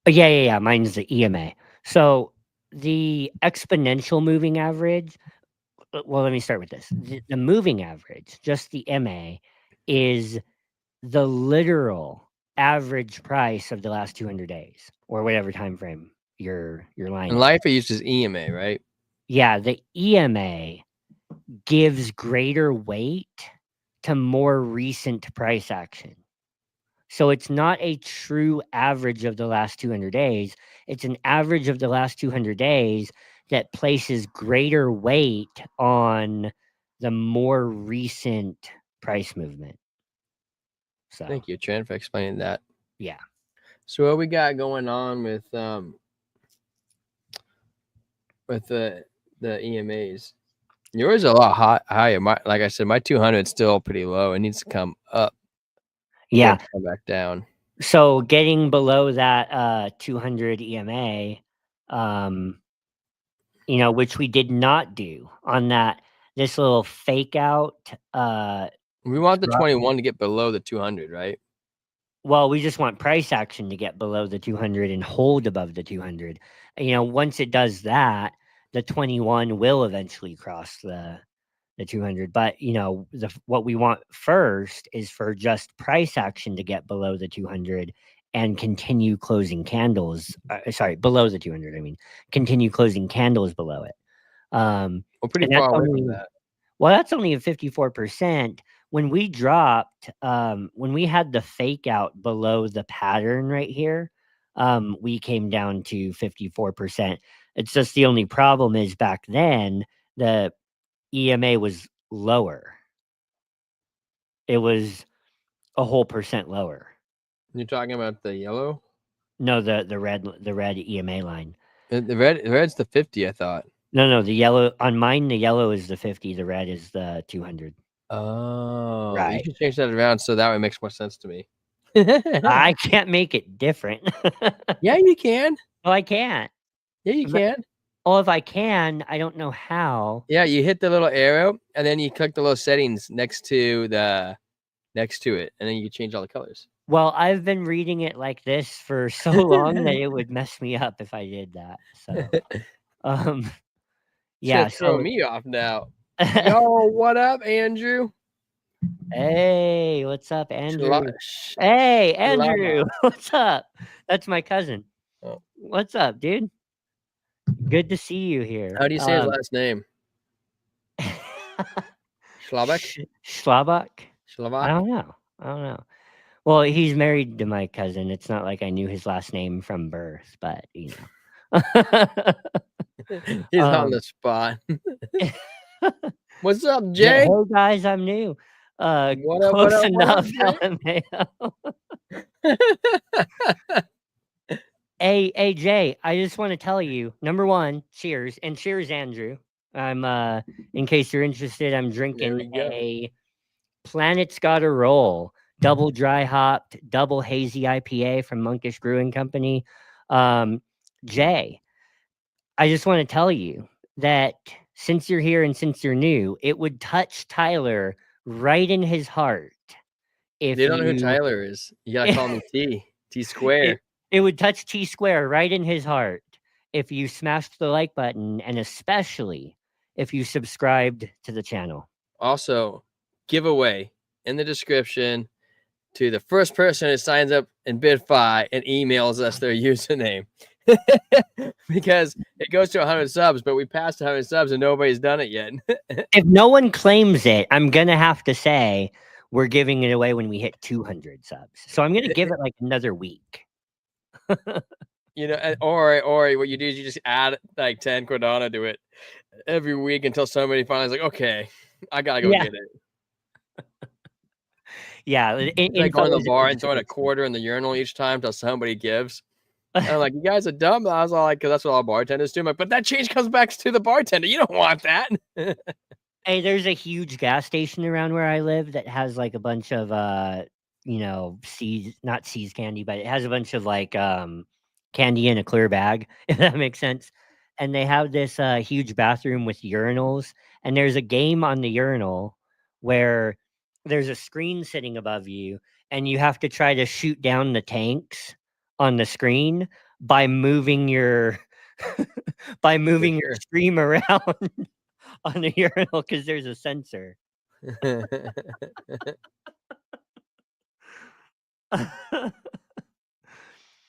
Yeah. Mine's the EMA. So the exponential moving average. Well, let me start with this. The moving average, just the MA, is the literal average price of the last 200 days or whatever time frame your line In is. life, it uses EMA, right? Yeah, the EMA gives greater weight to more recent price action. So it's not a true average of the last 200 days. It's an average of the last 200 days that places greater weight on the more recent price movement. So Thank you, Trent, for explaining that. yeah. So what we got going on with the EMAs? Yours is a lot higher. Like I said, my 200 is still pretty low. It needs to come up. Yeah. Come back down. So getting below that 200 EMA, which we did not do on this little fake out. We want the 21 to get below the 200, right? Well, we just want price action to get below the 200 and hold above the 200. Once it does that, the 21 will eventually cross the 200. But what we want first is for just price action to get below the 200 and continue closing candles. Below the 200. I mean, continue closing candles below it. We're pretty far away from that. Well, that's only a 54%. When we dropped, when we had the fake out below the pattern right here, we came down to 54%. It's just the only problem is back then the EMA was lower. It was a whole percent lower. You're talking about the yellow? No, the red EMA line. The red's the 50, I thought. No, the yellow on mine. The yellow is the 50. The red is the 200. Oh, right. You should change that around so that way it makes more sense to me. I can't make it different. Yeah, you can. No, I can't. Yeah, you can. Well, if I can, I don't know how. Yeah, you hit the little arrow and then you click the little settings next to it, and then you can change all the colors. Well, I've been reading it like this for so long that it would mess me up if I did that. So, yeah. Throw me off now. Yo, what up, Andrew? Hey, what's up, Andrew? Hey, Andrew, what's up? That's my cousin. Oh. What's up, dude? Good to see you here. How do you say his last name? Schlabach? Schlabach? Schlabach? I don't know. Well, he's married to my cousin. It's not like I knew his last name from birth, but He's on the spot. What's up, Jay? Hey guys, I'm new. Close enough, LMAO. Hey, Jay, I just want to tell you, number one, cheers, and cheers, Andrew. I'm in case you're interested, I'm drinking a Planet's Gotta Roll double dry hopped, double hazy IPA from Monkish Brewing Company. Jay, I just want to tell you that since you're here and since you're new, it would touch Tyler right in his heart. If they don't know who Tyler is, you gotta call me T Square. It would touch T Square right in his heart if you smashed the like button, and especially if you subscribed to the channel. Also, giveaway in the description to the first person who signs up in BidFi and emails us their username. Because it goes to 100 subs, but we passed 100 subs and nobody's done it yet. If no one claims it, I'm going to have to say we're giving it away when we hit 200 subs. So I'm going to give it like another week. You know, or what you do is you just add like 10 cardano to it every week until somebody finally is like, okay, I gotta go get it. Yeah, Like going to the bar and throwing a quarter in the urinal each time till somebody gives. And I'm like, you guys are dumb. I was all like, because that's what all bartenders do. I'm like, but that change comes back to the bartender. You don't want that. Hey, there's a huge gas station around where I live that has like a bunch of not Seas candy, but it has a bunch of like candy in a clear bag, if that makes sense. And they have this huge bathroom with urinals, and there's a game on the urinal where there's a screen sitting above you, and you have to try to shoot down the tanks on the screen by moving your your stream around on the urinal because there's a sensor.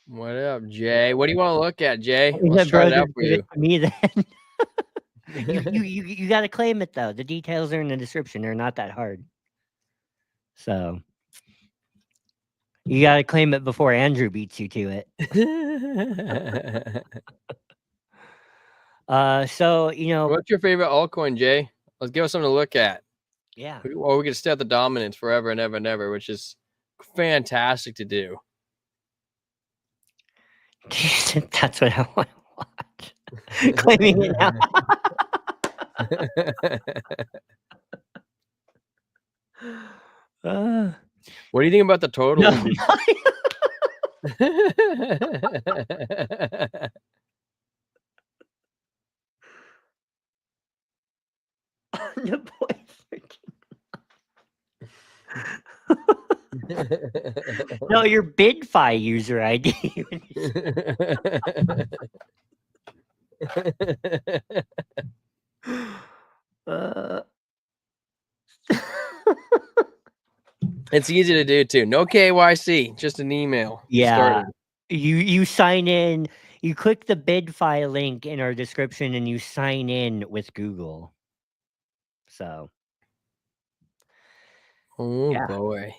What up, Jay? What do you want to look at, Jay? Yeah, Let's try it out for give you. it to me then. you got to claim it though. The details are in the description. They're not that hard. So you got to claim it before Andrew beats you to it. So what's your favorite altcoin, Jay? Let's give us something to look at. Yeah. Or we can stay at the dominance forever and ever and ever, which is fantastic to do. That's what I want to watch. Claiming it now. What do you think about the total? The boys no, your BidFi user ID. It's easy to do too. No KYC, just an email. Yeah. You sign in, you click the BidFi link in our description and you sign in with Google. So boy.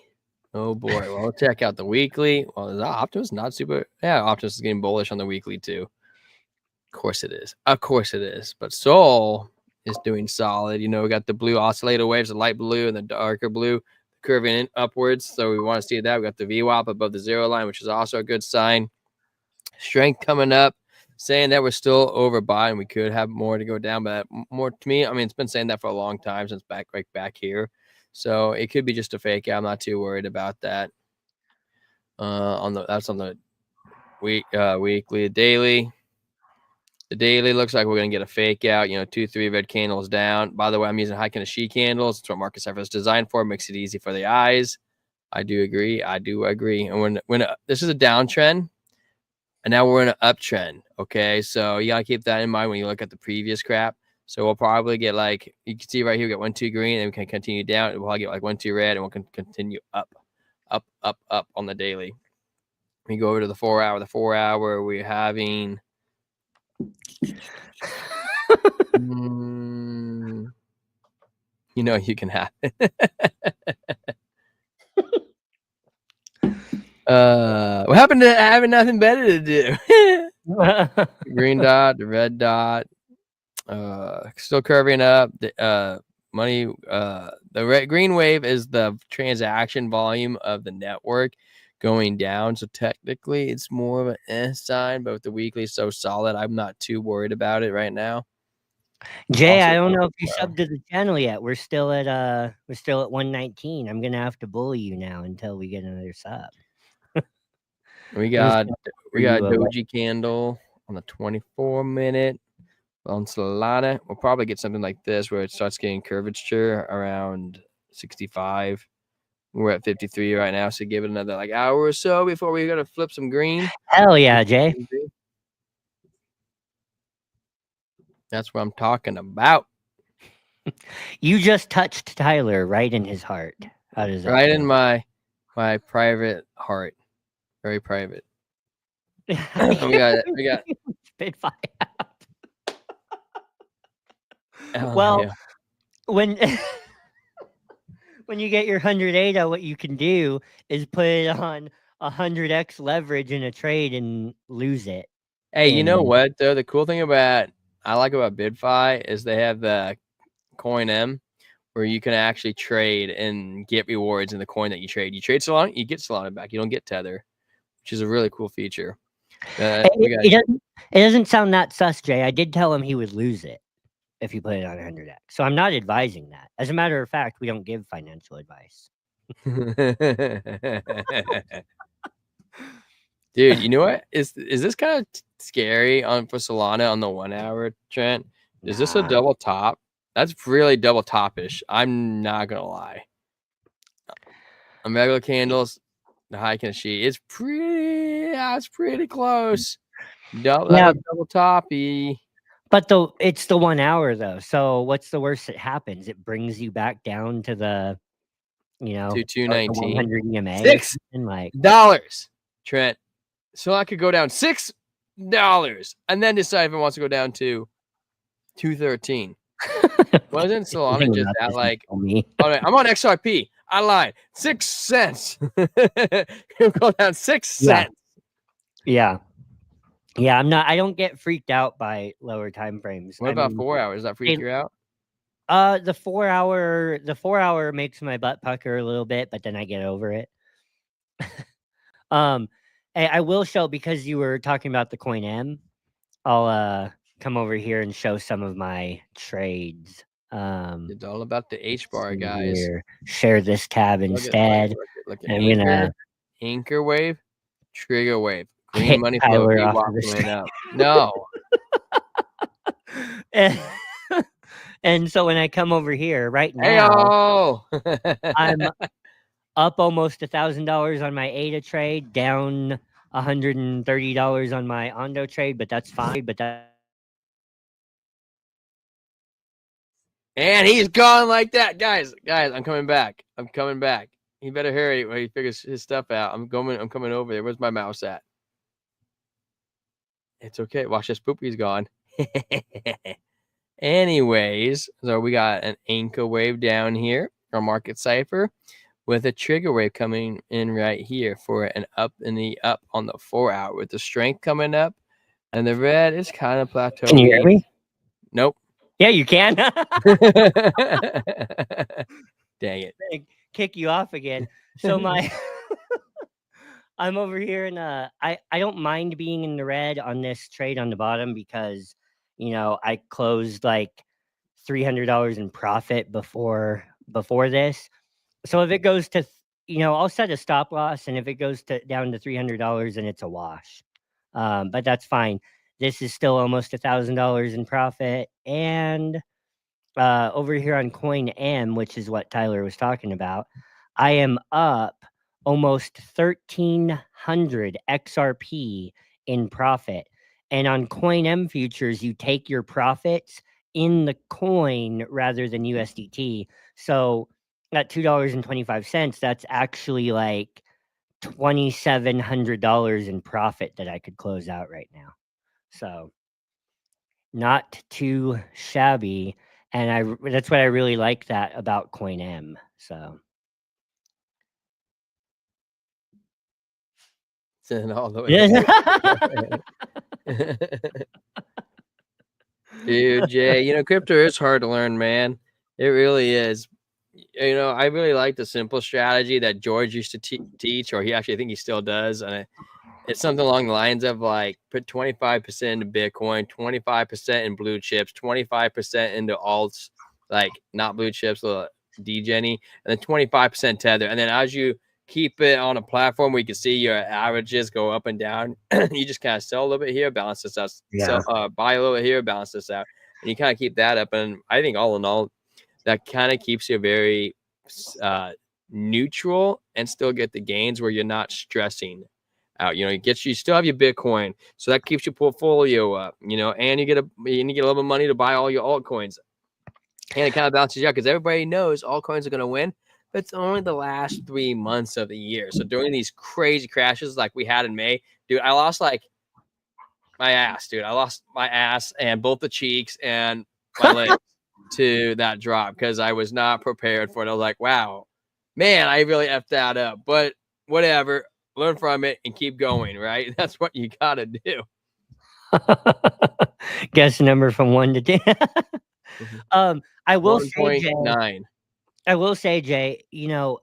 Oh boy. Well, we'll check out the weekly. Well, is Optimus not super? Yeah, Optimus is getting bullish on the weekly too. Of course it is. Of course it is. But Sol is doing solid. You know, we got the blue oscillator waves, the light blue and the darker blue curving in upwards. So we want to see that. We got the VWAP above the zero line, which is also a good sign. Strength coming up, saying that we're still overbought and we could have more to go down. But more to me, I mean, it's been saying that for a long time since back here. So it could be just a fake out. I'm not too worried about that. That's on the weekly, daily. The daily looks like we're going to get a fake out, 2-3 red candles down. By the way, I'm using high Kanashi candles. It's what Marcus Cypher is designed for. Makes it easy for the eyes. I do agree. And when this is a downtrend, and now we're in an uptrend. Okay, so you got to keep that in mind when you look at the previous crap. So we'll probably get like, you can see right here, we got 1-2 green, and we can continue down. We'll get like 1-2 red, and we'll continue up on the daily. We go over to the 4 hour. The 4 hour, we're having... you can have it. What happened to having nothing better to do? Green dot, the red dot, still curving up. The money, the green wave is the transaction volume of the network going down. So technically, it's more of an S sign, but with the weekly so solid, I'm not too worried about it right now. Jay, I don't know if you subbed to the channel yet. We're still at 119. I'm gonna have to bully you now until we get another sub. we got Doji candle on the 24-minute on Solana. We'll probably get something like this where it starts getting curvature around 65. We're at 53 right now, so give it another like hour or so before we gotta flip some green. Hell yeah, Jay. That's what I'm talking about. You just touched Tyler right in his heart. How does that Right feel? in my private heart. Very private. we got Spitfire. oh Well, yeah. when when you get your 100 ADA, what you can do is put it on 100x leverage in a trade and lose it. Hey, you know And what though? The cool thing I like about BidFi is they have the coin M where you can actually trade and get rewards in the coin that you trade. You trade Solana, you get Solana back. You don't get Tether, which is a really cool feature. We got it doesn't sound that sus, Jay. I did tell him he would lose it if you put it on 100x. So I'm not advising that. As a matter of fact, we don't give financial advice. Dude, you know what? Is this kind of scary for Solana on the 1 hour, Trent? Is this a Nah. double top? That's really double top-ish. I'm not gonna lie. On regular candles, the high can sheet, it's pretty close. Double, that Yeah, was double toppy. but it's the 1 hour though. So what's the worst that happens? It brings you back down to the, you know, To the 219. 100 EMA or $6, something like. Trent. So I could go down $6 and then decide if it wants to go down to 213. Wasn't Solana just that like? Oh, I'm on XRP. I lied. 6 cents. It'll go down 6 cents. Yeah. Yeah, I don't get freaked out by lower time frames. What about 4 hours? Does that freak you out? The 4 hour makes my butt pucker a little bit, but then I get over it. I will show, because you were talking about the coin M, I'll come over here and show some of my trades. It's all about the H bar, see guys. here. Share this tab instead. Look at I'm gonna anchor wave, trigger wave, green kick money flow, Tyler off VWAP of the going stream. up. No. And so when I come over here right Heyo! now, I'm up almost $1,000 on my ADA trade, down $130 on my Ondo trade, but that's fine. And he's gone like that, guys. I'm coming back. He better hurry when he figures his stuff out. I'm coming over there. Where's my mouse at? It's okay. Watch this. Poopy's gone. Anyways, so we got an anchor wave down here, our market cipher, with a trigger wave coming in right here for an up in the up on the 4 hour with the strength coming up, and the red is kind of plateauing. Can you hear me? Nope. Yeah, you can. Dang it. Kick you off again. So I'm over here, and I don't mind being in the red on this trade on the bottom, because I closed like $300 in profit before this. So if it goes to I'll set a stop loss, and if it goes down to $300, then it's a wash. But that's fine. This is still almost $1,000 in profit, and over here on Coin M, which is what Tyler was talking about, I am up almost 1,300 XRP in profit. And on Coin M futures, you take your profits in the coin rather than USDT. So at $2.25, that's actually like $2,700 in profit that I could close out right now. So not too shabby. And that's what I really like that about Coin M. So all the way. Dude, Jay, crypto is hard to learn, man. It really is. I really like the simple strategy that George used to teach, or I think he still does. And it's something along the lines of like put 25% into Bitcoin, 25% in blue chips, 25% into alts, like not blue chips, degenny, and then 25% tether. And then as you keep it on a platform where you can see your averages go up and down, you just kind of sell a little bit here, balance this out, buy a little bit here, balance this out, and you kind of keep that up. And I think all in all, that kind of keeps you very neutral and still get the gains where you're not stressing out. You know, you still have your Bitcoin, so that keeps your portfolio up. You know, and you get a little bit of money to buy all your altcoins, and it kind of balances you out because everybody knows altcoins are going to win. But it's only the last 3 months of the year. So during these crazy crashes like we had in May, dude, I lost like my ass, dude. I lost my ass and both the cheeks and my legs to that drop because I was not prepared for it. I was like, wow, man, I really effed that up. But whatever, learn from it and keep going, right? That's what you got to do. Guess the number from 1 to 10. I will say, Jay, 1.9. I will say, Jay, you know,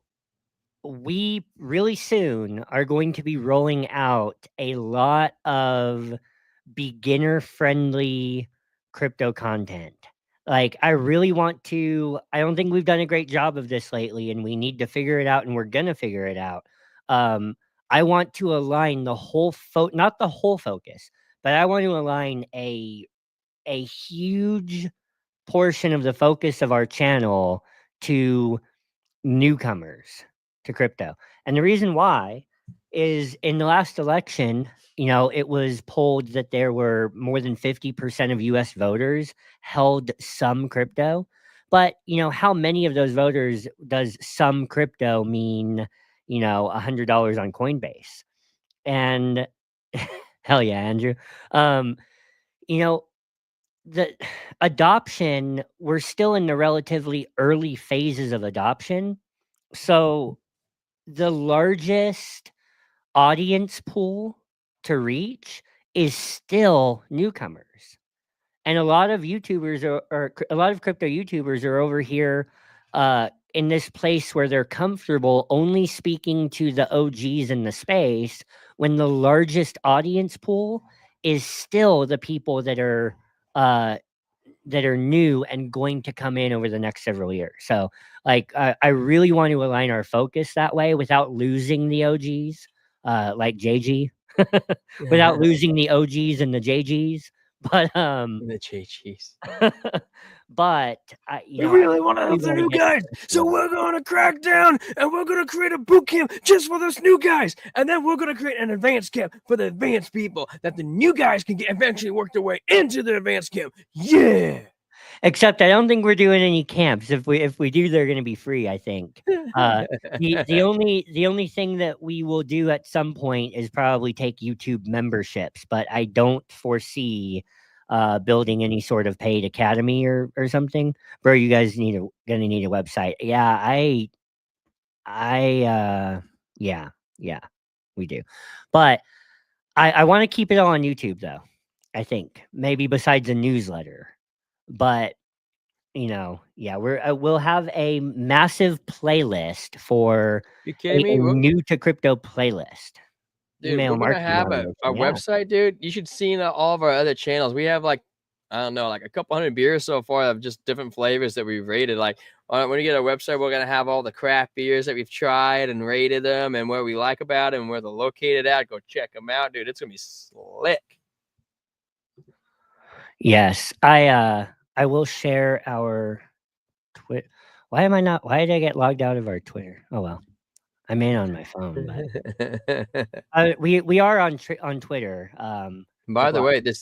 we really soon are going to be rolling out a lot of beginner friendly crypto content. Like, I really want to. I don't think we've done a great job of this lately, and we need to figure it out, and we're gonna figure it out. I want to align the whole not the whole focus, but I want to align a huge portion of the focus of our channel to newcomers to crypto. And the reason why is in the last election, you know, it was polled that there were more than 50% of US voters held some crypto. But, you know, how many of those voters does some crypto mean, you know, $100 on Coinbase? And hell yeah, Andrew. You know, the adoption, we're still in the relatively early phases of adoption. So the largest audience pool to reach is still newcomers. And a lot of YouTubers or a lot of crypto YouTubers are over here in this place where they're comfortable only speaking to the OGs in the space when the largest audience pool is still the people uh, that are new and going to come in over the next several years. So, like, I really want to align our focus that way without losing the OGs, like JG, without losing the OGs and the JGs. But The JGs. but We really want to help the new guys, so we're gonna crack down and we're gonna create a boot camp just for those new guys, and then we're gonna create an advanced camp for the advanced people that the new guys can eventually work their way into the advanced camp. Yeah. Except I don't think we're doing any camps. If we do, they're going to be free, I think. The only thing that we will do at some point is probably take YouTube memberships, but I don't foresee building any sort of paid academy or something. Bro, you guys gonna need a website. Yeah, yeah, we do. But I want to keep it all on YouTube though. I think maybe besides a newsletter. But you know, yeah, we'll have a massive playlist for You kidding me? a new to crypto playlist. Dude, Email we're gonna marketing have a automation, yeah. website, dude. You should see all of our other channels. We have like, I don't know, like a couple hundred beers so far of just different flavors that we've rated. Like when we get a website, we're gonna have all the craft beers that we've tried and rated them and what we like about them and where they're located at. Go check them out, dude. It's gonna be slick. Yes, I will share our Twitter. Why did I get logged out of our Twitter? Oh well, I'm in on my phone, but we are on Twitter. By the way, the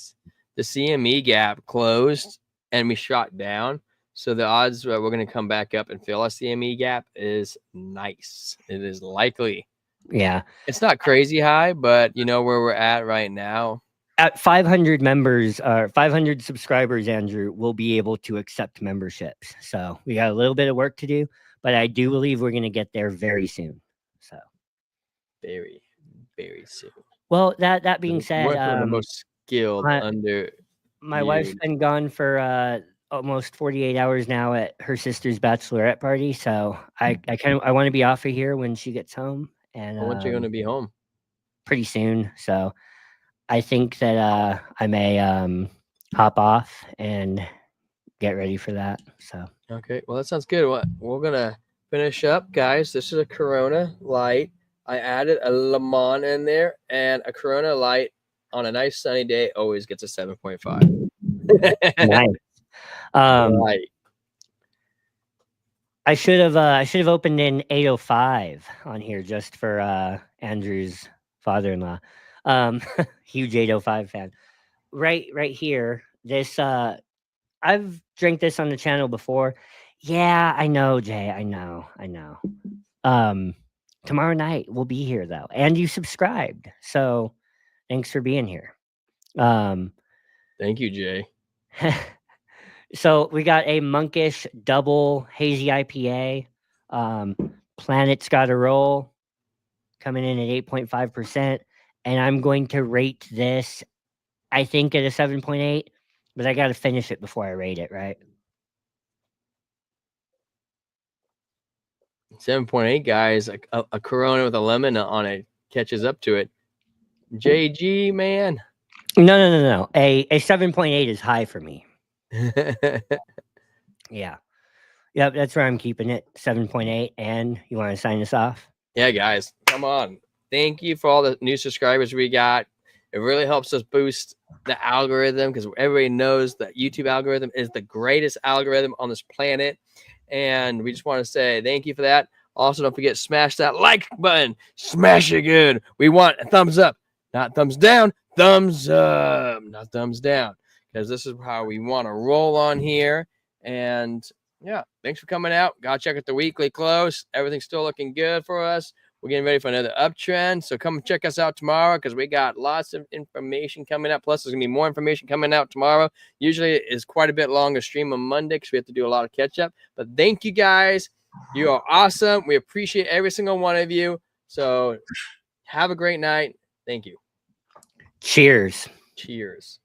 CME gap closed and we shot down. So the odds that we're going to come back up and fill our CME gap is nice. It is likely. Yeah. It's not crazy high, but you know where we're at right now. At 500 members, 500 subscribers, Andrew, we'll be able to accept memberships. So we got a little bit of work to do, but I do believe we're going to get there very soon. So very, very soon. Well, that being said, one of the most skilled my wife's been gone for almost 48 hours now at her sister's bachelorette party. So I want to be off of here when she gets home. And when you're going to be home? Pretty soon. So I think that I may hop off and get ready for that. So okay, well that sounds good. We're gonna finish up, guys. This is a Corona Light. I added a lemon in there, and a Corona Light on a nice sunny day always gets a 7.5. Nice. Right. I should have opened in 805 on here just for Andrew's father-in-law. Huge 805 fan. Right here. This I've drank this on the channel before. Yeah, I know, Jay. I know. Tomorrow night we'll be here though, and you subscribed, so thanks for being here. Thank you, Jay. So we got a monkish double hazy IPA. Planet's got a roll coming in at 8.5%, and I'm going to rate this, I think, at a 7.8, but I got to finish it before I rate it, right? 7.8, guys. A Corona with a lemon on it catches up to it. JG, man. No. A 7.8 is high for me. Yeah. Yep, that's where I'm keeping it, 7.8. And you want to sign us off? Yeah, guys, come on. Thank you for all the new subscribers we got. It really helps us boost the algorithm because everybody knows that YouTube algorithm is the greatest algorithm on this planet. And we just want to say thank you for that. Also, don't forget, smash that like button. Smash it good. We want a thumbs up, not thumbs down. Thumbs up, not thumbs down. Because this is how we want to roll on here. And yeah, thanks for coming out. Go check out the weekly close. Everything's still looking good for us. We're getting ready for another uptrend. So come check us out tomorrow because we got lots of information coming out. Plus, there's going to be more information coming out tomorrow. Usually it's quite a bit longer stream on Monday because we have to do a lot of catch up. But thank you guys. You are awesome. We appreciate every single one of you. So have a great night. Thank you. Cheers. Cheers.